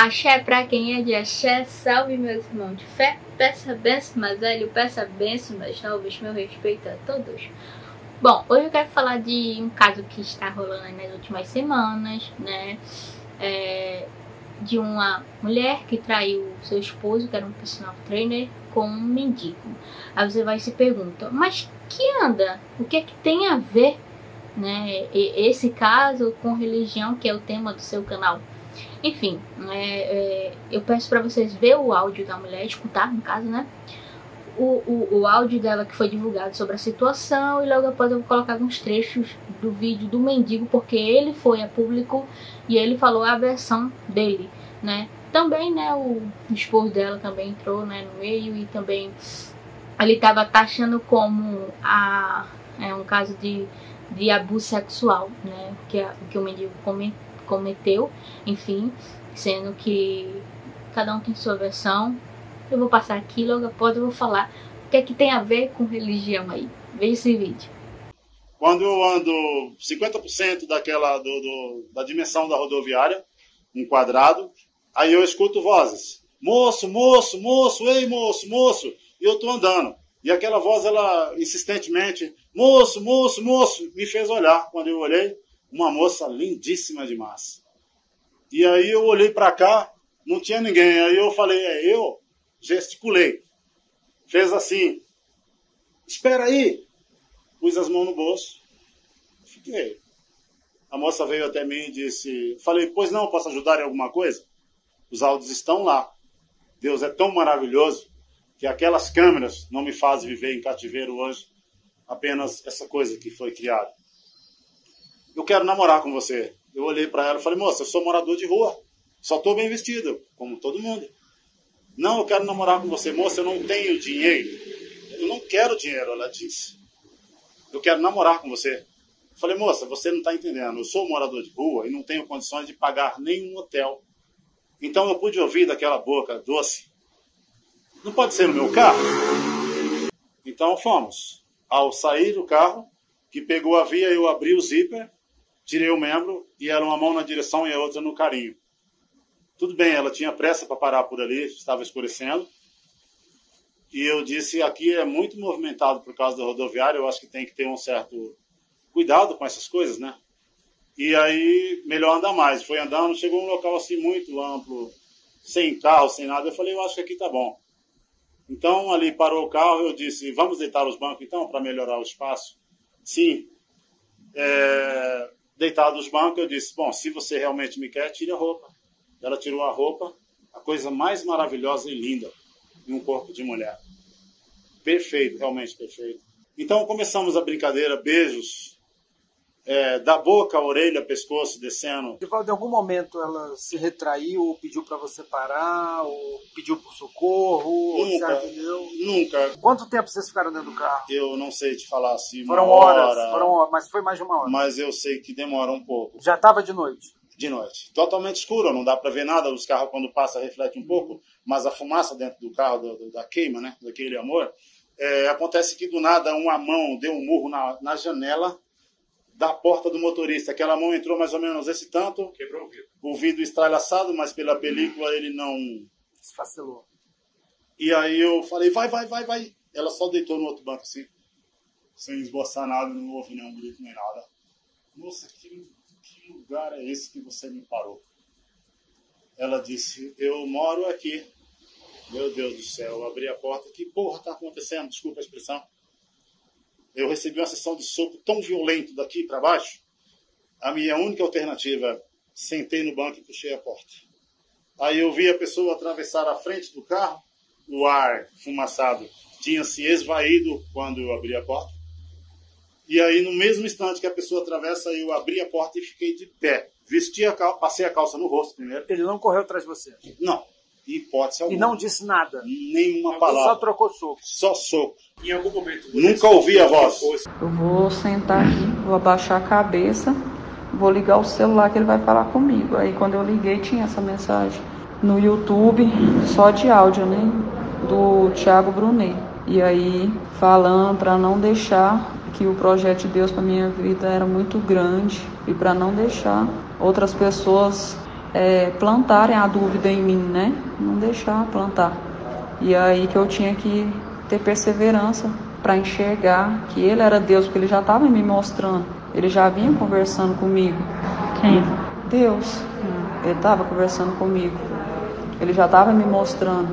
Axé pra quem é de axé, salve meus irmãos de fé, peça benção, mais velho, peça benção, mais novos, meu respeito a todos. Bom, hoje eu quero falar de um caso que está rolando nas últimas semanas, né? De uma mulher que traiu seu esposo, que era um personal trainer, com um mendigo. Aí você vai se perguntar, mas que anda? O que é que tem a ver, né, esse caso com religião, que é o tema do seu canal? Enfim, eu peço para vocês ver o áudio da mulher, escutar no caso, né? O áudio dela que foi divulgado sobre a situação, e logo após eu vou colocar alguns trechos do vídeo do mendigo, porque ele foi a público e ele falou a versão dele, né? Também, né, o esposo dela também entrou, né, no meio, e também ele estava taxando como um caso de abuso sexual, né? Que o mendigo cometeu, enfim, sendo que cada um tem sua versão. Eu vou passar aqui, logo após eu vou falar o que é que tem a ver com religião aí. Veja esse vídeo. Quando eu ando 50% da dimensão da rodoviária, um quadrado, aí eu escuto vozes. Moço, moço, moço, ei moço, moço. E eu tô andando. E aquela voz, ela insistentemente, moço, moço, moço, me fez olhar. Quando eu olhei, uma moça lindíssima demais. E aí eu olhei para cá, não tinha ninguém. Aí eu falei, eu gesticulei. Fez assim, espera aí. Pus as mãos no bolso. Fiquei. A moça veio até mim e disse, falei, pois não, posso ajudar em alguma coisa? Os áudios estão lá. Deus é tão maravilhoso que aquelas câmeras não me fazem viver em cativeiro hoje. Apenas essa coisa que foi criada. Eu quero namorar com você. Eu olhei para ela e falei, moça, eu sou morador de rua. Só estou bem vestido, como todo mundo. Não, eu quero namorar com você. Moça, eu não tenho dinheiro. Eu não quero dinheiro, ela disse. Eu quero namorar com você. Eu falei, moça, você não está entendendo. Eu sou morador de rua e não tenho condições de pagar nenhum hotel. Então eu pude ouvir daquela boca doce. Não pode ser no meu carro? Então fomos. Ao sair do carro, que pegou a via, eu abri o zíper, tirei o membro e era uma mão na direção e a outra no carinho. Tudo bem, ela tinha pressa para parar por ali, estava escurecendo. E eu disse, aqui é muito movimentado por causa da rodoviária, eu acho que tem que ter um certo cuidado com essas coisas, né? E aí, melhor andar mais. Foi andando, chegou um local assim muito amplo, sem carro, sem nada. Eu falei, eu acho que aqui tá bom. Então, ali parou o carro, eu disse, vamos deitar os bancos então, para melhorar o espaço? Sim. Deitado os bancos, eu disse, bom, se você realmente me quer, tire a roupa. Ela tirou a roupa, a coisa mais maravilhosa e linda em um corpo de mulher. Perfeito, realmente perfeito. Então começamos a brincadeira, beijos, da boca, orelha, pescoço, descendo. De algum momento ela se retraiu, ou pediu para você parar, ou pediu por socorro? Nunca. Quanto tempo vocês ficaram dentro do carro? Eu não sei te falar assim. Foram horas, mas foi mais de uma hora. Mas eu sei que demora um pouco. Já estava de noite? De noite. Totalmente escuro, não dá para ver nada. Os carros, quando passam, refletem um pouco, mas a fumaça dentro do carro, da queima, né, daquele amor, acontece que do nada uma mão deu um murro na janela da porta do motorista. Aquela mão entrou mais ou menos esse tanto. Quebrou o vidro. O vidro estralhaçado, mas pela película ele não... Esfacelou. E aí eu falei, vai. Ela só deitou no outro banco assim, sem esboçar nada, não houve nenhum grito nem nada. Moça, que lugar é esse que você me parou? Ela disse, eu moro aqui. Meu Deus do céu, eu abri a porta, que porra tá acontecendo? Desculpa a expressão. Eu recebi uma sessão de soco tão violento daqui para baixo, a minha única alternativa, sentei no banco e puxei a porta. Aí eu vi a pessoa atravessar a frente do carro, o ar fumaçado tinha se esvaído quando eu abri a porta. E aí, no mesmo instante que a pessoa atravessa, eu abri a porta e fiquei de pé. Vesti a calça, passei a calça no rosto primeiro. Ele não correu atrás de você? Não, hipótese alguma. E não disse nada? Nenhuma palavra. Só trocou soco? Só soco. Em algum momento... Nunca ouvi a voz. Eu vou sentar aqui, vou abaixar a cabeça, vou ligar o celular que ele vai falar comigo. Aí quando eu liguei tinha essa mensagem no YouTube, só de áudio, né? Do Thiago Brunet. E aí falando para não deixar, que o projeto de Deus para minha vida era muito grande, e para não deixar outras pessoas plantarem a dúvida em mim, né? Não deixar plantar. E aí que eu tinha que ter perseverança para enxergar que ele era Deus, porque ele já estava me mostrando. Ele já vinha conversando comigo. Quem? Deus. Ele estava conversando comigo. Ele já estava me mostrando.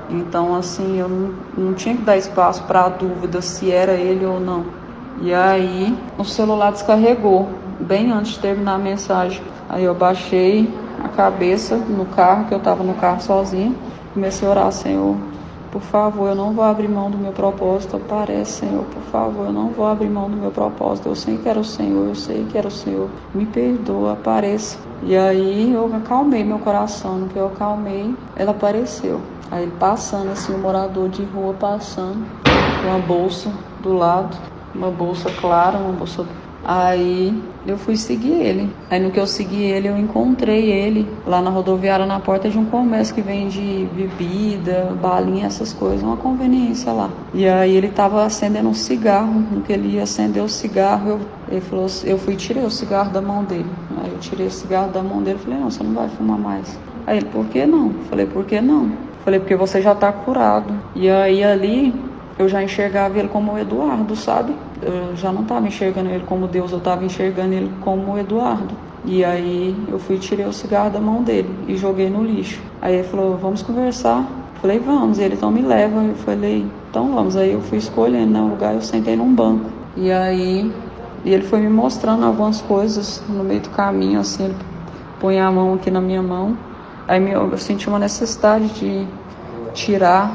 Então, assim, eu não tinha que dar espaço para a dúvida se era ele ou não. E aí, o celular descarregou, bem antes de terminar a mensagem. Aí eu baixei a cabeça no carro, que eu estava no carro sozinha. Comecei a orar: Senhor, por favor, eu não vou abrir mão do meu propósito. Aparece, Senhor, por favor, eu não vou abrir mão do meu propósito. Eu sei que era o Senhor, eu sei que era o Senhor. Me perdoa, apareça. E aí eu acalmei meu coração. No que eu acalmei, ela apareceu. Aí ele passando, assim, um morador de rua passando, com uma bolsa do lado, uma bolsa clara, uma bolsa... Aí eu fui seguir ele. Aí no que eu segui ele, eu encontrei ele lá na rodoviária, na porta de um comércio que vende bebida, balinha, essas coisas, uma conveniência lá. E aí ele tava acendendo um cigarro. No que ele ia acender o cigarro, ele falou, eu fui e tirei o cigarro da mão dele. Aí eu tirei o cigarro da mão dele e falei: não, você não vai fumar mais. Aí ele: por que não? Falei: por que não? Falei: porque você já tá curado. E aí ali eu já enxergava ele como o Eduardo, sabe? Eu já não estava enxergando ele como Deus, eu estava enxergando ele como o Eduardo. E aí eu fui e tirei o cigarro da mão dele e joguei no lixo. Aí ele falou: vamos conversar. Falei: vamos. E ele: então me leva. Eu falei: então vamos. Aí eu fui escolhendo, né, o lugar, eu sentei num banco. E aí ele foi me mostrando algumas coisas no meio do caminho, assim, ele põe a mão aqui na minha mão. Aí eu senti uma necessidade de tirar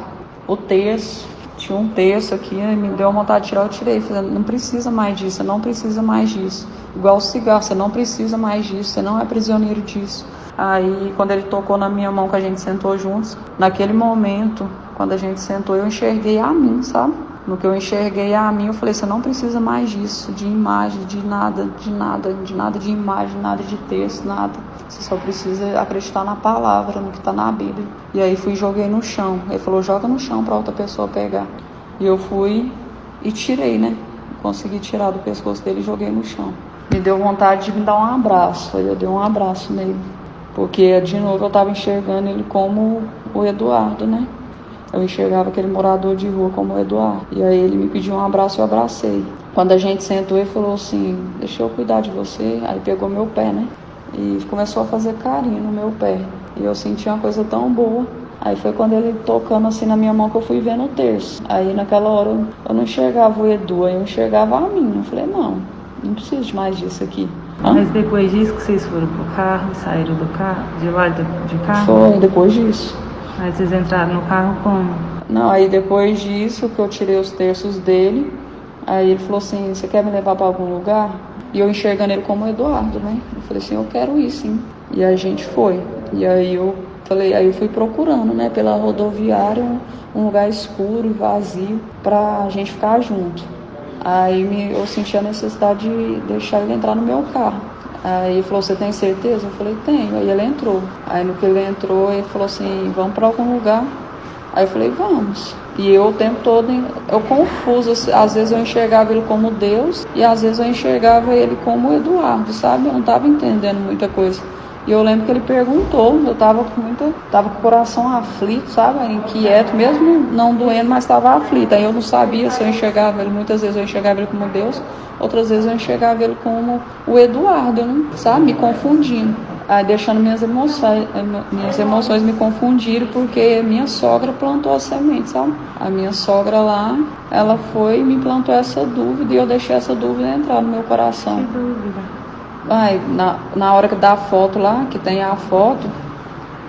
o terço. Tinha um terço aqui, me deu vontade de tirar, eu tirei. Falei: não precisa mais disso, você não precisa mais disso. Igual o cigarro, você não precisa mais disso, você não é prisioneiro disso. Aí, quando ele tocou na minha mão, que a gente sentou juntos, naquele momento, quando a gente sentou, eu enxerguei a mim, sabe? No que eu enxerguei a mim, eu falei: você não precisa mais disso, de imagem, de nada de imagem, nada de texto, nada. Você só precisa acreditar na palavra, no que está na Bíblia. E aí fui e joguei no chão. Ele falou: joga no chão para outra pessoa pegar. E eu fui e tirei, né? Consegui tirar do pescoço dele e joguei no chão. Me deu vontade de me dar um abraço. Aí eu dei um abraço nele. Porque de novo eu estava enxergando ele como o Eduardo, né? Eu enxergava aquele morador de rua como o Eduardo. E aí ele me pediu um abraço e eu abracei. Quando a gente sentou, ele falou assim: deixa eu cuidar de você. Aí pegou meu pé, né? E começou a fazer carinho no meu pé. E eu senti uma coisa tão boa. Aí foi quando ele tocando assim na minha mão que eu fui vendo o terço. Aí naquela hora eu não enxergava o Edu, aí eu enxergava a mim. Eu falei: não preciso de mais disso aqui. Mas depois disso que vocês foram pro carro, saíram do carro, de lá de carro? Foi, depois disso. Aí vocês entraram no carro como? Não, aí depois disso que eu tirei os terços dele, aí ele falou assim: você quer me levar para algum lugar? E eu enxergando ele como Eduardo, né? Eu falei assim: eu quero ir, sim. E a gente foi. E aí eu falei, aí eu fui procurando, né, pela rodoviária, um lugar escuro e vazio pra gente ficar junto. Aí eu senti a necessidade de deixar ele entrar no meu carro. Aí ele falou: você tem certeza? Eu falei: tenho. Aí ele entrou. Aí no que ele entrou, ele falou assim: vamos para algum lugar? Aí eu falei: vamos. E eu o tempo todo, eu confuso, às vezes eu enxergava ele como Deus e às vezes eu enxergava ele como Eduardo, sabe? Eu não estava entendendo muita coisa. E eu lembro que ele perguntou, eu tava com o coração aflito, sabe? Inquieto, mesmo não doendo, mas estava aflito. Aí eu não sabia se eu enxergava ele, muitas vezes eu enxergava ele como Deus, outras vezes eu enxergava ele como o Eduardo, sabe? Me confundindo. Aí deixando minhas emoções me confundirem, porque minha sogra plantou a semente, sabe? A minha sogra lá, ela foi e me plantou essa dúvida e eu deixei essa dúvida entrar no meu coração. Que dúvida? Ai, na hora da foto lá, que tem a foto,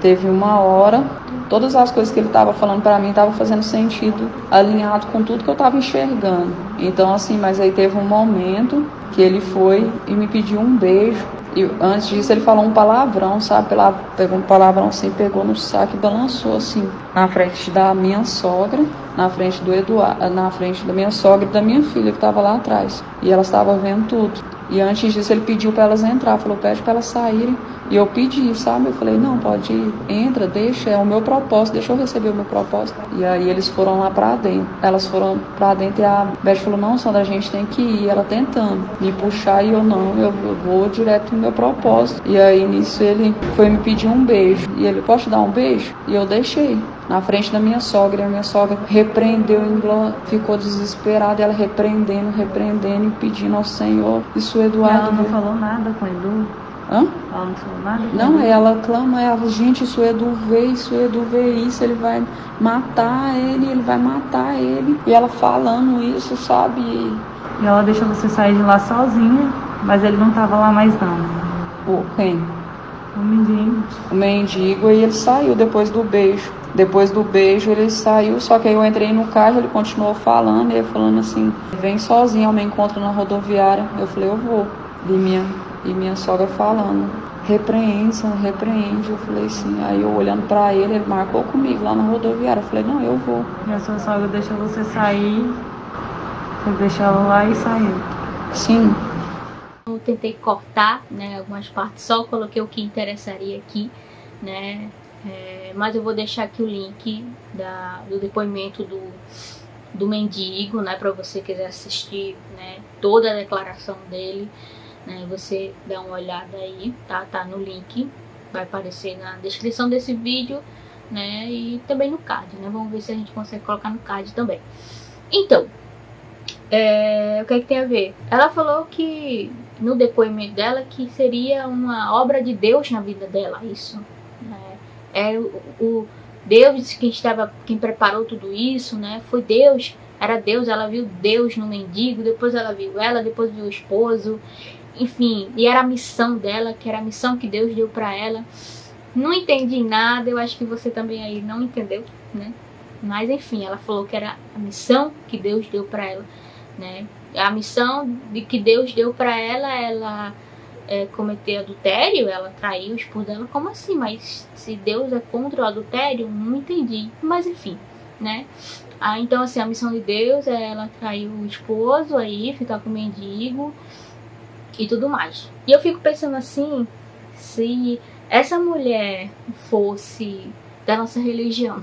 teve uma hora, todas as coisas que ele estava falando para mim estavam fazendo sentido, alinhado com tudo que eu estava enxergando. Então assim, mas aí teve um momento que ele foi e me pediu um beijo. E antes disso ele falou um palavrão, sabe? Pegou um palavrão assim, pegou no saco e balançou assim, na frente da minha sogra, na frente do Eduardo, na frente da minha sogra e da minha filha que estava lá atrás. E elas estavam vendo tudo. E antes disso ele pediu para elas entrar, falou, pede para elas saírem. E eu pedi, sabe? Eu falei, não, pode ir, entra, deixa, é o meu propósito, deixa eu receber o meu propósito. E aí eles foram lá pra dentro. Elas foram pra dentro e a Beth falou, não, Sandra, a gente tem que ir. Ela tentando me puxar e eu não, eu vou direto no meu propósito. E aí nisso ele foi me pedir um beijo. E ele, posso te dar um beijo? E eu deixei. Na frente da minha sogra, e a minha sogra repreendeu, ficou desesperada, ela repreendendo e pedindo ao Senhor. Isso o Eduardo... Ela não falou nada com o Edu? Hã? Ela não falou nada com Não, Edu? ela clama, ela, gente, se o Edu vê isso, ele vai matar ele. E ela falando isso, sabe? E ela deixou você sair de lá sozinha, mas ele não tava lá mais não. Quem? O mendigo. O mendigo, e ele saiu depois do beijo. Depois do beijo ele saiu, só que aí eu entrei no carro, ele continuou falando, e ele falando assim, vem sozinho ao meu encontro na rodoviária. Eu falei, eu vou. E minha sogra falando, repreende. Eu falei assim, aí eu olhando pra ele marcou comigo lá na rodoviária. Eu falei, não, eu vou. E a sua sogra deixou você sair, você deixou ela lá e saiu? Sim. Eu tentei cortar, né, algumas partes, só coloquei o que interessaria aqui, né, mas eu vou deixar aqui o link do depoimento do mendigo, né, para você quiser assistir, né, toda a declaração dele, né, você dá uma olhada aí, tá no link, vai aparecer na descrição desse vídeo, né, e também no card, né, vamos ver se a gente consegue colocar no card também. Então, o que é que tem a ver? Ela falou que no depoimento dela que seria uma obra de Deus na vida dela, isso, né? É o Deus quem preparou tudo isso, né? Foi Deus, era Deus, ela viu Deus no mendigo, depois ela viu ela, depois viu o esposo, enfim, e era a missão dela, que era a missão que Deus deu pra ela. Não entendi nada, eu acho que você também aí não entendeu, né? Mas enfim, ela falou que era a missão que Deus deu pra ela, né? A missão que Deus deu pra ela cometer adultério, ela traiu o esposo dela, como assim? Mas se Deus é contra o adultério, não entendi, mas enfim, né? Então assim, a missão de Deus é ela trair o esposo, aí ficar com o mendigo e tudo mais. E eu fico pensando assim, se essa mulher fosse da nossa religião,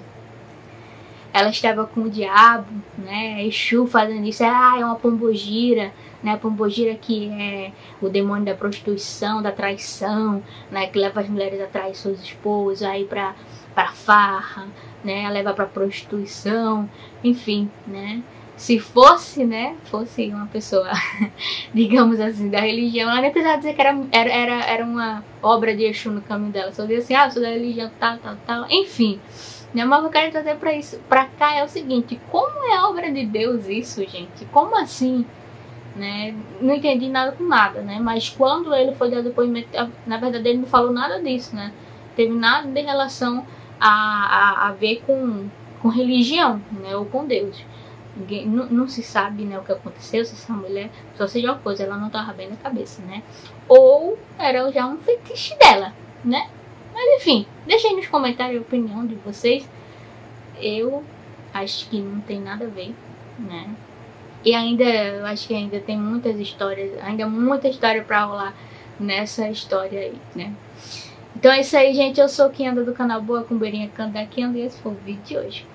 ela estava com o diabo, né, Exu fazendo isso, é uma pombogira, né, a pombogira que é o demônio da prostituição, da traição, né, que leva as mulheres a trair seus esposos, aí pra farra, né, leva pra prostituição, enfim, né. Se fosse, né, fosse uma pessoa, digamos assim, da religião, ela nem precisava dizer que era uma obra de Exu no caminho dela, só dizia assim, eu sou da religião tal, enfim. Mas o que eu quero trazer pra cá é o seguinte, como é obra de Deus isso, gente? Como assim? Né? Não entendi nada com nada, né? Mas quando ele foi dar depoimento, na verdade ele não falou nada disso, né? Teve nada de relação a ver com religião, né? Ou com Deus. Não se sabe, né, o que aconteceu, se essa mulher, só seja uma coisa, ela não tava bem na cabeça, né? Ou era já um fetiche dela, né? Mas enfim, deixa aí nos comentários a opinião de vocês. Eu acho que não tem nada a ver, né? E ainda, eu acho que ainda tem muitas histórias, muita história pra rolar nessa história aí, né? Então é isso aí, gente. Eu sou Kianda do canal Boa Comboeirinha Canda aqui, e esse foi o vídeo de hoje.